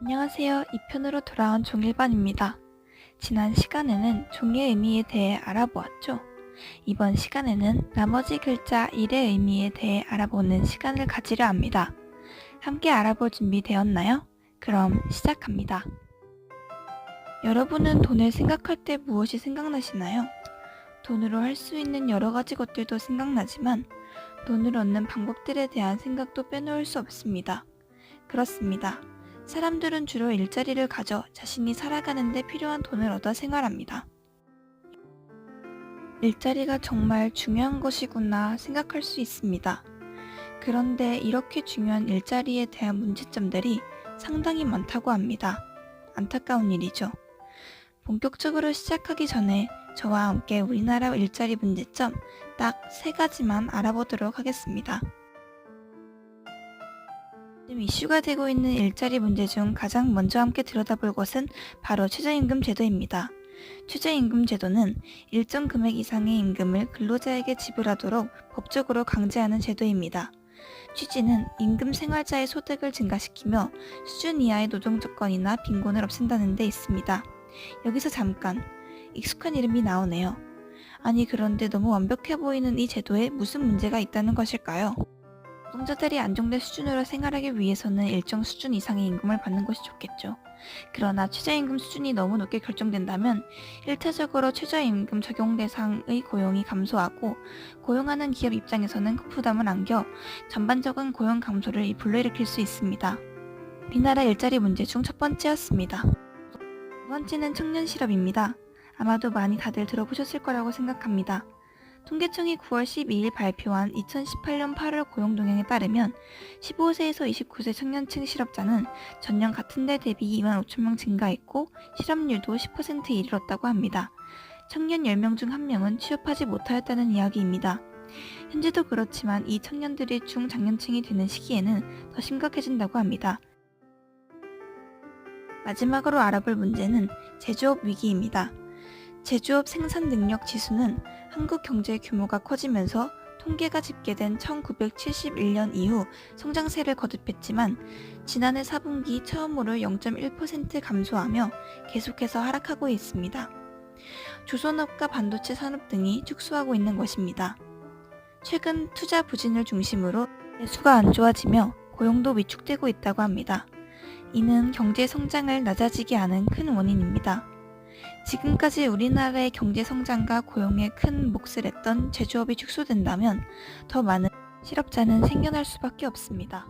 안녕하세요. 2편으로 돌아온 종일반입니다. 지난 시간에는 종이의 의미에 대해 알아보았죠. 이번 시간에는 나머지 글자 일의 의미에 대해 알아보는 시간을 가지려 합니다. 함께 알아볼 준비 되었나요? 그럼 시작합니다. 여러분은 돈을 생각할 때 무엇이 생각나시나요? 돈으로 할 수 있는 여러 가지 것들도 생각나지만 돈을 얻는 방법들에 대한 생각도 빼놓을 수 없습니다. 그렇습니다. 사람들은 주로 일자리를 가져 자신이 살아가는 데 필요한 돈을 얻어 생활합니다. 일자리가 정말 중요한 것이구나 생각할 수 있습니다. 그런데 이렇게 중요한 일자리에 대한 문제점들이 상당히 많다고 합니다. 안타까운 일이죠. 본격적으로 시작하기 전에 저와 함께 우리나라 일자리 문제점 딱 3가지만 알아보도록 하겠습니다. 지금 이슈가 되고 있는 일자리 문제 중 가장 먼저 함께 들여다볼 것은 바로 최저임금 제도입니다. 최저임금 제도는 일정 금액 이상의 임금을 근로자에게 지불하도록 법적으로 강제하는 제도입니다. 취지는 임금 생활자의 소득을 증가시키며 수준 이하의 노동 조건이나 빈곤을 없앤다는 데 있습니다. 여기서 잠깐 익숙한 이름이 나오네요. 아니 그런데 너무 완벽해 보이는 이 제도에 무슨 문제가 있다는 것일까요? 노동자들이 안정된 수준으로 생활하기 위해서는 일정 수준 이상의 임금을 받는 것이 좋겠죠. 그러나 최저임금 수준이 너무 높게 결정된다면 일차적으로 최저임금 적용 대상의 고용이 감소하고 고용하는 기업 입장에서는 큰 부담을 안겨 전반적인 고용 감소를 불러일으킬 수 있습니다. 우리나라 일자리 문제 중 첫 번째였습니다. 두 번째는 청년 실업입니다. 아마도 많이 다들 들어보셨을 거라고 생각합니다. 통계청이 9월 12일 발표한 2018년 8월 고용동향에 따르면 15세에서 29세 청년층 실업자는 전년 같은 달 대비 2만 5천 명 증가했고 실업률도 10%에 이르렀다고 합니다. 청년 10명 중 1명은 취업하지 못하였다는 이야기입니다. 현재도 그렇지만 이 청년들이 중장년층이 되는 시기에는 더 심각해진다고 합니다. 마지막으로 알아볼 문제는 제조업 위기입니다. 제조업 생산 능력 지수는 한국 경제의 규모가 커지면서 통계가 집계된 1971년 이후 성장세를 거듭했지만 지난해 4분기 처음으로 0.1% 감소하며 계속해서 하락하고 있습니다. 조선업과 반도체 산업 등이 축소하고 있는 것입니다. 최근 투자 부진을 중심으로 매수가 안 좋아지며 고용도 위축되고 있다고 합니다. 이는 경제 성장을 낮아지게 하는 큰 원인입니다. 지금까지 우리나라의 경제 성장과 고용에 큰 몫을 했던 제조업이 축소된다면 더 많은 실업자는 생겨날 수밖에 없습니다.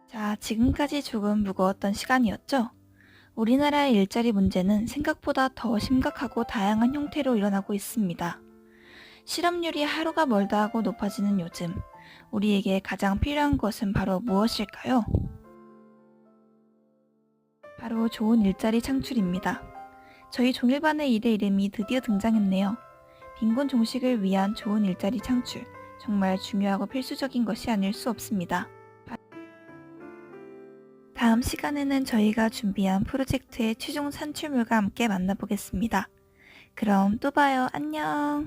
자, 지금까지 조금 무거웠던 시간이었죠? 우리나라의 일자리 문제는 생각보다 더 심각하고 다양한 형태로 일어나고 있습니다. 실업률이 하루가 멀다 하고 높아지는 요즘, 우리에게 가장 필요한 것은 바로 무엇일까요? 바로 좋은 일자리 창출입니다. 저희 종일반의 일의 이름이 드디어 등장했네요. 빈곤 종식을 위한 좋은 일자리 창출, 정말 중요하고 필수적인 것이 아닐 수 없습니다. 다음 시간에는 저희가 준비한 프로젝트의 최종 산출물과 함께 만나보겠습니다. 그럼 또 봐요. 안녕.